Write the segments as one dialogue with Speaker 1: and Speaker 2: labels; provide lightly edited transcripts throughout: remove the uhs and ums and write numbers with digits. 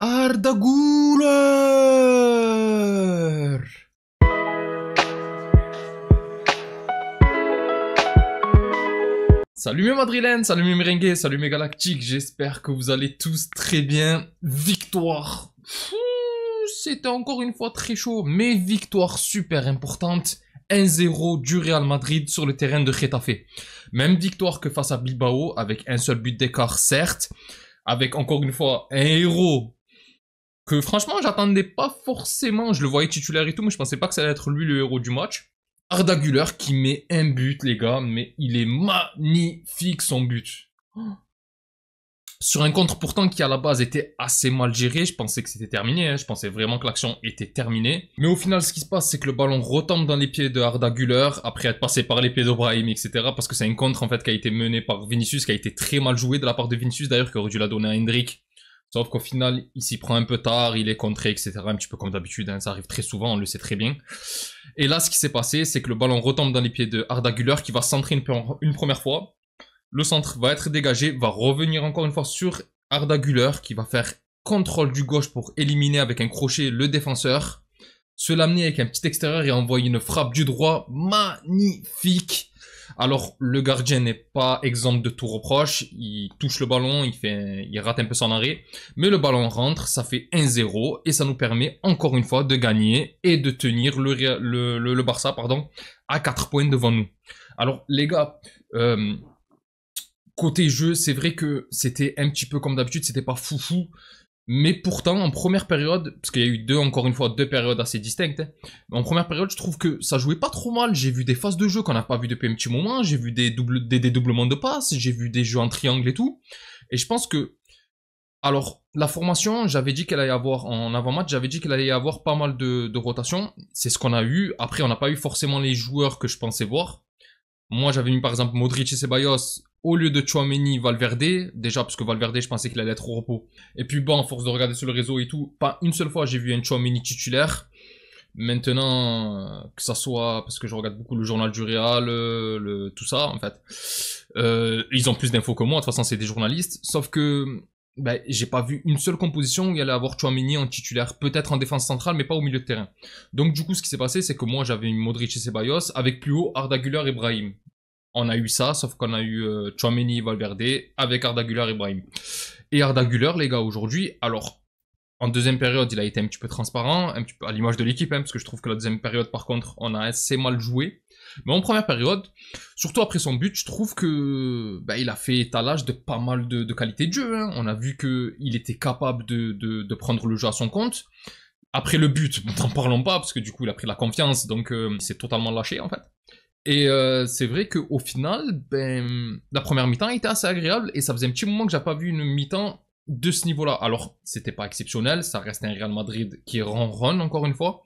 Speaker 1: Arda Güler. Salut mes madrilènes, salut mes merengues, salut mes galactiques, j'espère que vous allez tous très bien. Victoire. C'était encore une fois très chaud, mais victoire super importante. 1-0 du Real Madrid sur le terrain de Getafe. Même victoire que face à Bilbao, avec un seul but d'écart certes, avec encore une fois un héros que franchement j'attendais pas forcément, je le voyais titulaire et tout, mais je pensais pas que ça allait être lui le héros du match. Arda Güler qui met un but les gars, mais il est magnifique son but. Sur un contre pourtant qui à la base était assez mal géré, je pensais que c'était terminé, hein. Je pensais vraiment que l'action était terminée. Mais au final ce qui se passe c'est que le ballon retombe dans les pieds de Arda Güler, après être passé par les pieds de Brahim, etc. Parce que c'est un contre en fait qui a été mené par Vinicius, qui a été très mal joué de la part de Vinicius d'ailleurs, qui aurait dû la donner à Hendrik. Sauf qu'au final, il s'y prend un peu tard, il est contré, etc. Un petit peu comme d'habitude, hein, ça arrive très souvent, on le sait très bien. Et là, ce qui s'est passé, c'est que le ballon retombe dans les pieds de Arda Güler, qui va centrer une première fois. Le centre va être dégagé, va revenir encore une fois sur Arda Güler, qui va faire contrôle du gauche pour éliminer avec un crochet le défenseur. Se l'amener avec un petit extérieur et envoyer une frappe du droit magnifique. Alors, le gardien n'est pas exempt de tout reproche, il touche le ballon, il rate un peu son arrêt, mais le ballon rentre, ça fait 1-0, et ça nous permet encore une fois de gagner et de tenir le Barça à 4 points devant nous. Alors, les gars, côté jeu, c'est vrai que c'était un petit peu comme d'habitude, c'était pas foufou, mais pourtant, en première période, parce qu'il y a eu deux périodes assez distinctes, hein, en première période, je trouve que ça jouait pas trop mal. J'ai vu des phases de jeu qu'on n'a pas vu depuis un petit moment, j'ai vu des dédoublements de passes, j'ai vu des jeux en triangle et tout. Et je pense que, alors, la formation, j'avais dit qu'elle allait avoir, en avant-match, j'avais dit qu'elle allait y avoir pas mal de rotation. C'est ce qu'on a eu. Après, on n'a pas eu forcément les joueurs que je pensais voir. Moi, j'avais mis par exemple Modric et Ceballos au lieu de Tchouaméni, Valverde. Déjà, parce que Valverde, je pensais qu'il allait être au repos. Et puis bon, à force de regarder sur le réseau et tout, pas une seule fois j'ai vu un Tchouaméni titulaire. Maintenant, que ça soit, parce que je regarde beaucoup le journal du Real, tout ça, en fait. Ils ont plus d'infos que moi, de toute façon, c'est des journalistes. Sauf que, ben, j'ai pas vu une seule composition où il y allait avoir Tchouaméni en titulaire. Peut-être en défense centrale, mais pas au milieu de terrain. Donc, du coup, ce qui s'est passé, c'est que moi, j'avais mis Modric et Ceballos, avec plus haut Arda Güler et Brahim. On a eu ça, sauf qu'on a eu Tchouaméni et Valverde avec Arda Güler et Brahim. Et Arda Güler, les gars, aujourd'hui, alors, en deuxième période, il a été un petit peu transparent, un petit peu à l'image de l'équipe, hein, parce que je trouve que la deuxième période, par contre, on a assez mal joué. Mais en première période, surtout après son but, je trouve que bah, il a fait étalage de pas mal de qualité de jeu. Hein. On a vu qu'il était capable de prendre le jeu à son compte. Après le but, n'en parlons pas, parce que du coup, il a pris la confiance, donc il s'est totalement lâché, en fait. Et c'est vrai qu'au final, ben, la première mi-temps était assez agréable et ça faisait un petit moment que j'avais pas vu une mi-temps de ce niveau-là. Alors, c'était pas exceptionnel, ça reste un Real Madrid qui ronronne encore une fois,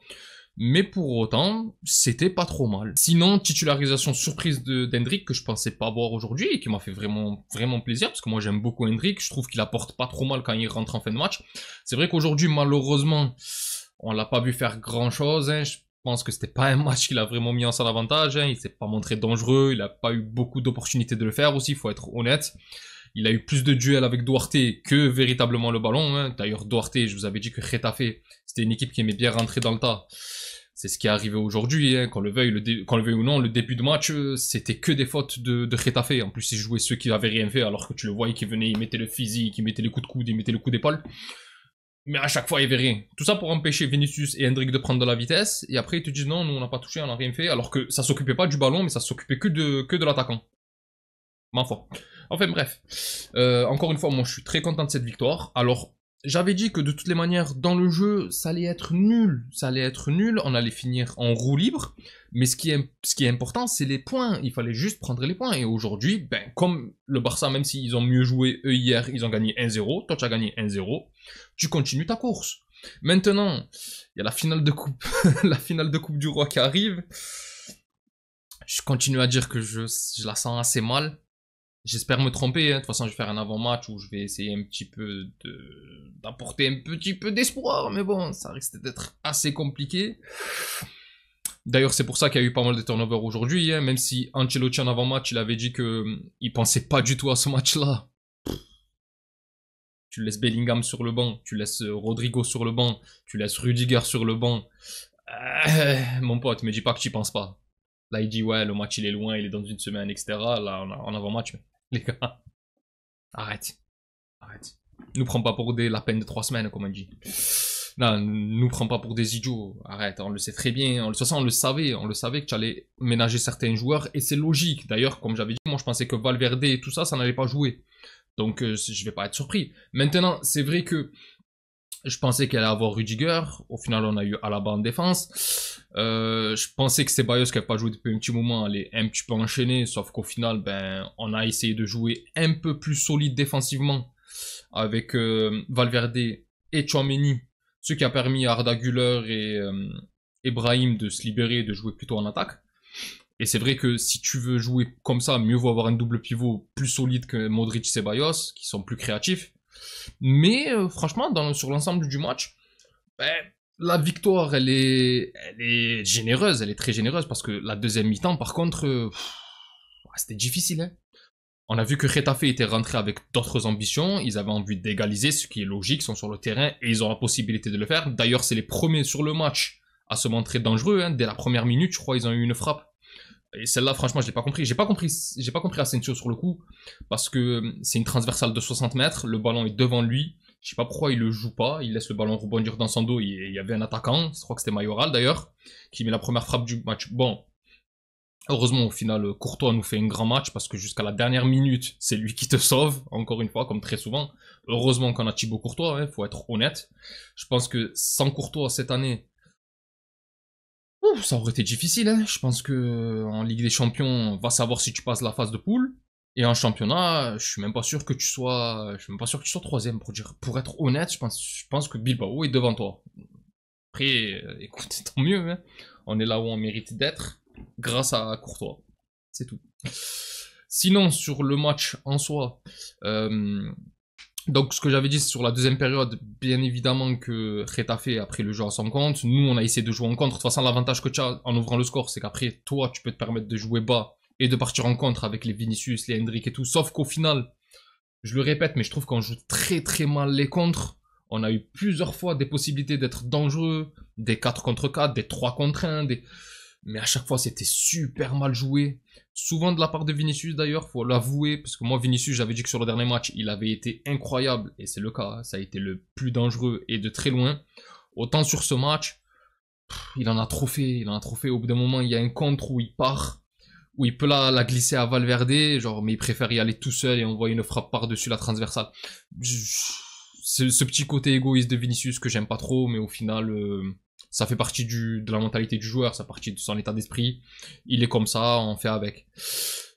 Speaker 1: mais pour autant, c'était pas trop mal. Sinon, titularisation surprise d'Hendrik que je pensais pas voir aujourd'hui et qui m'a fait vraiment plaisir parce que moi j'aime beaucoup Hendrik, je trouve qu'il apporte pas trop mal quand il rentre en fin de match. C'est vrai qu'aujourd'hui, malheureusement, on l'a pas vu faire grand-chose, hein. Je pense que c'était pas un match qu'il a vraiment mis en son avantage, hein. Il s'est pas montré dangereux, il a pas eu beaucoup d'opportunités de le faire aussi, faut être honnête. Il a eu plus de duels avec Duarte que véritablement le ballon, hein. D'ailleurs, Duarte, je vous avais dit que Getafe, c'était une équipe qui aimait bien rentrer dans le tas. C'est ce qui est arrivé aujourd'hui, hein. Qu'on le veuille ou non, le début de match, c'était que des fautes de Getafe. En plus, ils jouaient ceux qui avaient rien fait, alors que tu le voyais qui venaient, ils mettaient le physique, ils mettaient les coups de coude, ils mettaient le coup d'épaule. Mais à chaque fois, il n'y avait rien. Tout ça pour empêcher Vinicius et Hendrik de prendre de la vitesse. Et après, ils te disent non, nous on n'a pas touché, on n'a rien fait. Alors que ça s'occupait pas du ballon, mais ça s'occupait que de l'attaquant. Ma foi. Enfin bref. Encore une fois, moi je suis très content de cette victoire. Alors, j'avais dit que de toutes les manières, dans le jeu, ça allait être nul. Ça allait être nul, on allait finir en roue libre. Mais ce qui est important, c'est les points. Il fallait juste prendre les points. Et aujourd'hui, ben, comme le Barça, même s'ils ont mieux joué eux hier, ils ont gagné 1-0. Toi, tu as gagné 1-0. Tu continues ta course. Maintenant, il y a la finale de coupe, la finale de coupe du roi qui arrive. Je continue à dire que je la sens assez mal. J'espère me tromper, hein. De toute façon je vais faire un avant-match où je vais essayer un petit peu d'apporter un petit peu d'espoir, mais bon, ça risque d'être assez compliqué. D'ailleurs c'est pour ça qu'il y a eu pas mal de turnovers aujourd'hui, hein. Même si Ancelotti en avant-match il avait dit que il pensait pas du tout à ce match-là. tu laisses Bellingham sur le banc, tu laisses Rodrigo sur le banc, tu laisses Rudiger sur le banc. Mon pote, me dis pas que tu y penses pas. Là, il dit, ouais, le match, il est loin, il est dans une semaine, etc. Là, on a avant-match, mais les gars, arrête. Arrête. Nous prends pas pour la peine de 3 semaines, comme on dit. Non, nous prends pas pour des idiots. Arrête, on le sait très bien. De toute façon, on le savait que tu allais ménager certains joueurs, et c'est logique. D'ailleurs, comme j'avais dit, moi, je pensais que Valverde et tout ça, ça n'allait pas jouer. Donc, je vais pas être surpris. Maintenant, c'est vrai que je pensais qu'elle allait avoir Rudiger. Au final, on a eu Alaba en défense. Je pensais que Ceballos, qui n'avait pas joué depuis un petit moment, allait un petit peu enchaîner. Sauf qu'au final, ben, on a essayé de jouer un peu plus solide défensivement avec Valverde et Tchouaméni. Ce qui a permis à Arda Güler et Brahim de se libérer et de jouer plutôt en attaque. Et c'est vrai que si tu veux jouer comme ça, mieux vaut avoir un double pivot plus solide que Modric et Ceballos, qui sont plus créatifs. Mais franchement, sur l'ensemble du match, ben, la victoire, elle est généreuse, elle est très généreuse, parce que la deuxième mi-temps, par contre, c'était difficile. Hein. On a vu que Getafe était rentré avec d'autres ambitions, ils avaient envie d'égaliser, ce qui est logique, ils sont sur le terrain, et ils ont la possibilité de le faire. D'ailleurs, c'est les premiers sur le match à se montrer dangereux. Hein. Dès la première minute, je crois, ils ont eu une frappe. Et celle-là, franchement, je l'ai pas compris. J'ai pas compris Asensio sur le coup, parce que c'est une transversale de 60 mètres, le ballon est devant lui. Je sais pas pourquoi il le joue pas, il laisse le ballon rebondir dans son dos. Il y avait un attaquant, je crois que c'était Mayoral d'ailleurs, qui met la première frappe du match. Bon, heureusement au final, Courtois nous fait un grand match, parce que jusqu'à la dernière minute, c'est lui qui te sauve, encore une fois, comme très souvent. Heureusement qu'on a Thibaut Courtois, hein, faut être honnête. Je pense que sans Courtois cette année, ça aurait été difficile, hein. Je pense que en Ligue des Champions, on va savoir si tu passes la phase de poule. Et en championnat, je suis même pas sûr que tu sois troisième, pour être honnête. Je pense que Bilbao est devant toi. Après, écoute, tant mieux, hein. On est là où on mérite d'être, grâce à Courtois. C'est tout. Sinon, sur le match en soi, donc ce que j'avais dit sur la deuxième période, bien évidemment que Getafe a pris le jeu à son compte. Nous, on a essayé de jouer en contre. De toute façon, l'avantage que tu as en ouvrant le score, c'est qu'après, toi, tu peux te permettre de jouer bas et de partir en contre avec les Vinicius, les Hendrick et tout. Sauf qu'au final, je le répète, mais je trouve qu'on joue très très mal les contres. On a eu plusieurs fois des possibilités d'être dangereux, des 4 contre 4, des 3 contre 1, mais à chaque fois c'était super mal joué. Souvent de la part de Vinicius d'ailleurs, faut l'avouer, parce que moi Vinicius, j'avais dit que sur le dernier match, il avait été incroyable, et c'est le cas, hein, ça a été le plus dangereux et de très loin. Autant sur ce match, il en a trop fait, au bout d'un moment il y a un contre où il part, où il peut la glisser à Valverde, genre, mais il préfère y aller tout seul et envoyer une frappe par-dessus la transversale. C'est ce petit côté égoïste de Vinicius que j'aime pas trop, mais au final, ça fait partie de la mentalité du joueur, ça fait partie de son état d'esprit. Il est comme ça, on fait avec.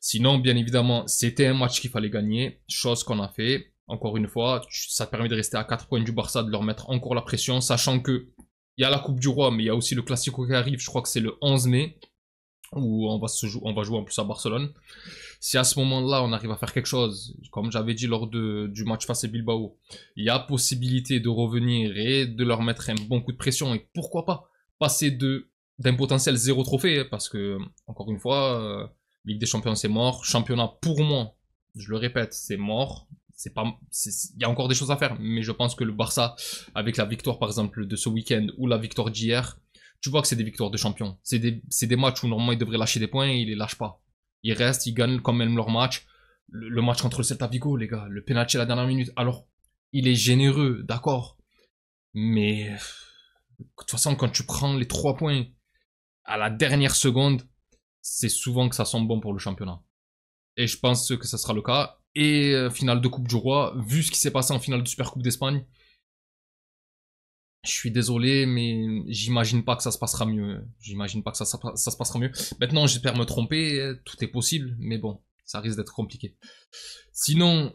Speaker 1: Sinon, bien évidemment, c'était un match qu'il fallait gagner, chose qu'on a fait. Encore une fois, ça te permet de rester à 4 points du Barça, de leur mettre encore la pression, sachant que il y a la Coupe du Roi, mais il y a aussi le Classico qui arrive, je crois que c'est le 11 mai, où on va jouer en plus à Barcelone. Si à ce moment-là, on arrive à faire quelque chose, comme j'avais dit lors du match face à Bilbao, il y a possibilité de revenir et de leur mettre un bon coup de pression, et pourquoi pas passer d'un potentiel 0 trophée, parce que, encore une fois, Ligue des Champions c'est mort, championnat pour moi, je le répète, c'est mort. Il y a encore des choses à faire, mais je pense que le Barça, avec la victoire par exemple de ce week-end ou la victoire d'hier, tu vois que c'est des victoires de champions. C'est des matchs où normalement ils devraient lâcher des points et ils les lâchent pas. Ils restent, ils gagnent quand même leur match. Le match contre le Celta Vigo, les gars, le penalty à la dernière minute. Alors, il est généreux, d'accord. Mais, de toute façon, quand tu prends les 3 points à la dernière seconde, c'est souvent que ça sent bon pour le championnat. Et je pense que ça sera le cas. Et finale de Coupe du Roi, vu ce qui s'est passé en finale de Super Coupe d'Espagne, je suis désolé, mais j'imagine pas que ça se passera mieux. J'imagine pas que ça se passera mieux. Maintenant, j'espère me tromper, tout est possible, mais bon, ça risque d'être compliqué. Sinon,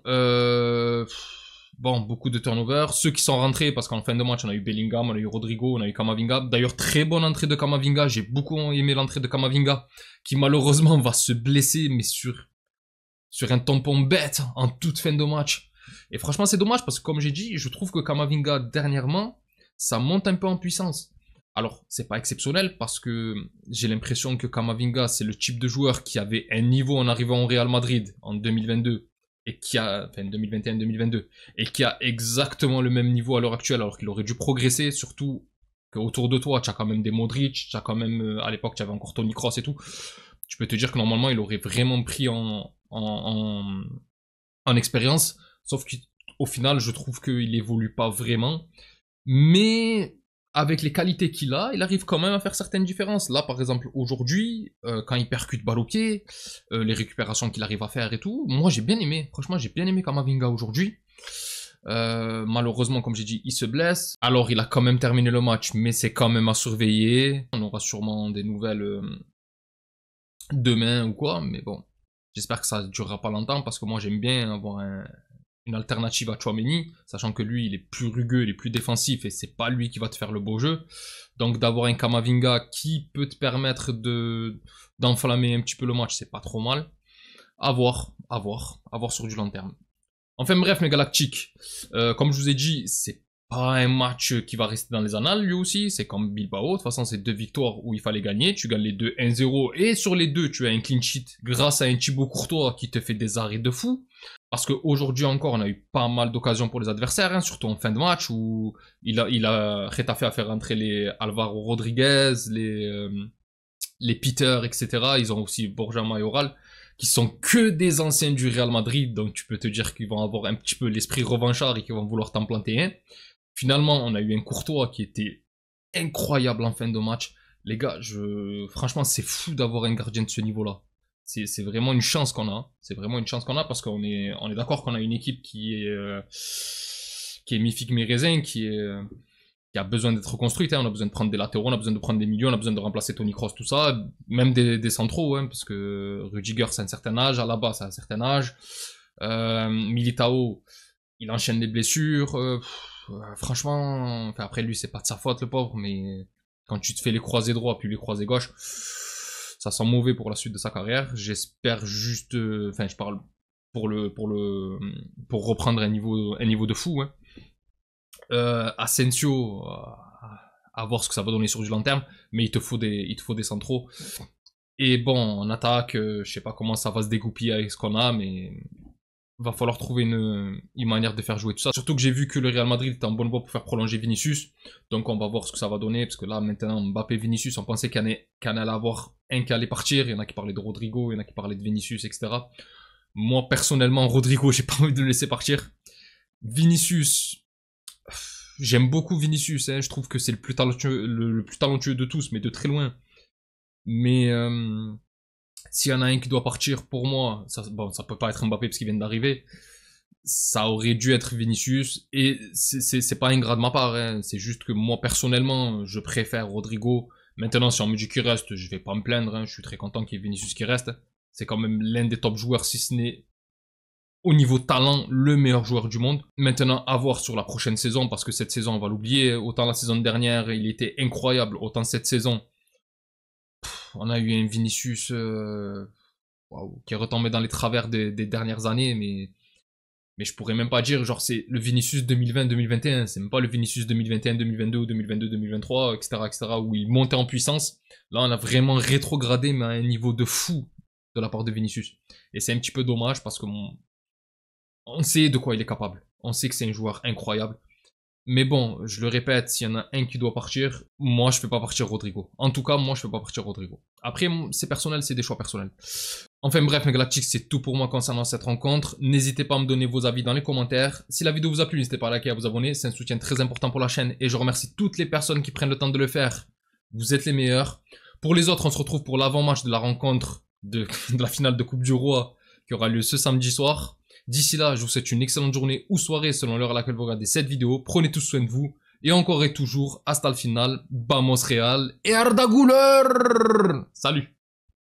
Speaker 1: bon, beaucoup de turnover. Ceux qui sont rentrés, parce qu'en fin de match, on a eu Bellingham, on a eu Rodrigo, on a eu Camavinga. D'ailleurs, très bonne entrée de Camavinga. J'ai beaucoup aimé l'entrée de Camavinga, qui malheureusement va se blesser, mais sur un tampon bête en toute fin de match. Et franchement, c'est dommage, parce que comme j'ai dit, je trouve que Camavinga, dernièrement, ça monte un peu en puissance. Alors, c'est pas exceptionnel, parce que j'ai l'impression que Camavinga, c'est le type de joueur qui avait un niveau en arrivant au Real Madrid en 2022, et qui a, enfin 2021-2022, et qui a exactement le même niveau à l'heure actuelle, alors qu'il aurait dû progresser, surtout qu'autour de toi, tu as quand même des Modric, tu as quand même, à l'époque, tu avais encore Toni Kroos et tout, tu peux te dire que normalement, il aurait vraiment pris en expérience, sauf qu'au final, je trouve qu'il évolue pas vraiment, mais avec les qualités qu'il a, il arrive quand même à faire certaines différences. Là, par exemple, aujourd'hui, quand il percute balle au pied, les récupérations qu'il arrive à faire et tout, moi j'ai bien aimé. Franchement, j'ai bien aimé Kamavinga aujourd'hui. Malheureusement, comme j'ai dit, il se blesse. Alors, il a quand même terminé le match, mais c'est quand même à surveiller. On aura sûrement des nouvelles demain ou quoi, mais bon, j'espère que ça durera pas longtemps parce que moi j'aime bien avoir une alternative à Tchouaméni, sachant que lui il est plus rugueux, il est plus défensif et c'est pas lui qui va te faire le beau jeu. Donc d'avoir un Kamavinga qui peut te permettre d'enflammer un petit peu le match, c'est pas trop mal. À voir sur du long terme. Enfin bref mes galactiques, comme je vous ai dit, c'est pas un match qui va rester dans les annales lui aussi, c'est comme Bilbao, de toute façon c'est 2 victoires où il fallait gagner, tu gagnes les deux 1-0 et sur les deux tu as un clean sheet grâce à un Thibaut Courtois qui te fait des arrêts de fou. Parce qu'aujourd'hui encore, on a eu pas mal d'occasions pour les adversaires, hein, surtout en fin de match, où il a Retafe à faire rentrer les Alvaro Rodriguez, les Peter, etc. Ils ont aussi Borja Mayoral, qui sont que des anciens du Real Madrid, donc tu peux te dire qu'ils vont avoir un petit peu l'esprit revanchard et qu'ils vont vouloir t'en planter un. Finalement, on a eu un Courtois qui était incroyable en fin de match. Les gars, franchement, c'est fou d'avoir un gardien de ce niveau-là. C'est vraiment une chance qu'on a. C'est vraiment une chance qu'on a parce qu'on est d'accord qu'on a une équipe qui est mi-figue mi-raisin, qui a besoin d'être reconstruite. Hein. On a besoin de prendre des latéraux, on a besoin de prendre des milieux, on a besoin de remplacer Toni Kroos, tout ça. Même des centraux, hein, parce que Rudiger, c'est un certain âge, Alaba, c'est un certain âge. Militao, il enchaîne les blessures. Franchement, enfin, après lui, c'est pas de sa faute, le pauvre, mais quand tu te fais les croisés droits puis les croisés gauche, ça sent mauvais pour la suite de sa carrière. J'espère juste, enfin, je parle pour reprendre un niveau de fou. Hein. Asensio, à voir ce que ça va donner sur du long terme, mais il te faut des centraux. Et bon, en attaque, je sais pas comment ça va se dégoupiller avec ce qu'on a, mais va falloir trouver une manière de faire jouer tout ça. Surtout que j'ai vu que le Real Madrid était en bonne voie pour faire prolonger Vinicius. Donc on va voir ce que ça va donner. Parce que là, maintenant, Mbappé, Vinicius, on pensait qu'il y en allait avoir un qui allait partir. Il y en a qui parlaient de Rodrigo, il y en a qui parlaient de Vinicius, etc. Moi, personnellement, Rodrigo, j'ai pas envie de le laisser partir. Vinicius, j'aime beaucoup Vinicius. Hein. Je trouve que c'est le plus talentueux de tous, mais de très loin. Mais s'il y en a un qui doit partir, pour moi, ça peut pas être Mbappé parce qu'il vient d'arriver. Ça aurait dû être Vinicius. Et c'est pas ingrat de ma part. Hein. C'est juste que moi, personnellement, je préfère Rodrigo. Maintenant, si on me dit qu'il reste, je vais pas me plaindre. Hein. Je suis très content qu'il y ait Vinicius qui reste. C'est quand même l'un des top joueurs, si ce n'est au niveau talent, le meilleur joueur du monde. Maintenant, à voir sur la prochaine saison, parce que cette saison, on va l'oublier. Autant la saison dernière, il était incroyable. Autant cette saison, on a eu un Vinicius qui est retombé dans les travers des dernières années, mais je pourrais même pas dire, genre, c'est le Vinicius 2020-2021, c'est même pas le Vinicius 2021-2022 ou 2022-2023, etc., où il montait en puissance. Là, on a vraiment rétrogradé, mais à un niveau de fou de la part de Vinicius. Et c'est un petit peu dommage parce que on sait de quoi il est capable. On sait que c'est un joueur incroyable. Mais bon, je le répète, s'il y en a un qui doit partir, moi je fais pas partir Rodrigo. En tout cas, moi je fais pas partir Rodrigo. Après, c'est personnel, c'est des choix personnels. Enfin bref, mes Galactiques, c'est tout pour moi concernant cette rencontre. N'hésitez pas à me donner vos avis dans les commentaires. Si la vidéo vous a plu, n'hésitez pas à liker et à vous abonner. C'est un soutien très important pour la chaîne et je remercie toutes les personnes qui prennent le temps de le faire. Vous êtes les meilleurs. Pour les autres, on se retrouve pour l'avant-match de la rencontre de la finale de Coupe du Roi qui aura lieu ce samedi soir. D'ici là, je vous souhaite une excellente journée ou soirée selon l'heure à laquelle vous regardez cette vidéo. Prenez tous soin de vous. Et encore et toujours, hasta le final, vamos Real et Arda Güler. Salut!